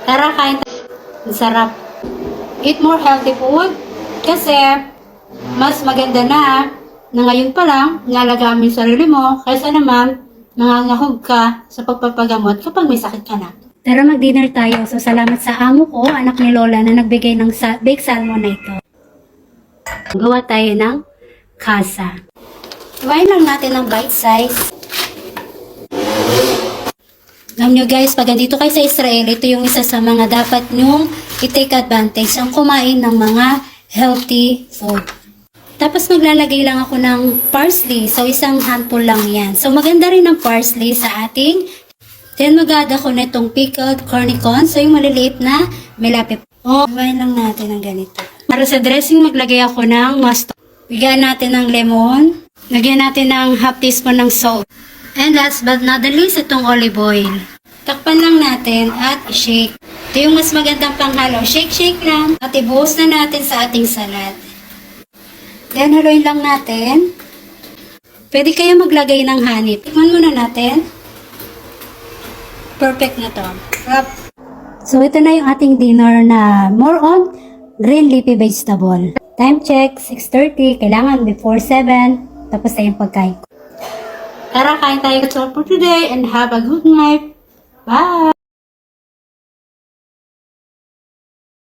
Tara, kain tayo. Ang sarap. Eat more healthy food. Kasi, mas maganda na ngayon pa lang, nalagaan mo yung sarili mo, kaysa naman, nangangahog ka sa pagpapagamot kapag may sakit ka na. Tara, mag-dinner tayo. So, salamat sa amo ko, anak ni Lola, na nagbigay ng baked salmon na ito. Gawa tayo ng kasa. Iwain lang natin ng bite size. Alam nyo guys, pag andito kayo sa Israel, ito yung isa sa mga dapat nyong i-take advantage, ang kumain ng mga healthy food. Tapos maglalagay lang ako ng parsley. So, isang handful lang yan. So, maganda rin ang parsley sa ating. Then, mag-add ako na itong pickled cornichon. So, yung maliliit na melapip. Iwain lang natin ng ganito. Para sa dressing, maglagay ako ng mustard. Bigyan natin ng lemon. Lagyan natin ng half teaspoon ng salt. And last but not the least, itong olive oil. Takpan lang natin at i-shake. Ito yung mas magandang panghalo. Shake lang. At ibuhos na natin sa ating salad. Then, haluin lang natin. Pwede kayo maglagay ng honey. Tikman muna natin. Perfect na to. So, ito na yung ating dinner na more on green leafy vegetable. Time check, 6:30. Kailangan before 7. Tapos na yung pagkain ko. Tara, kain tayo for today and have a good night. Bye!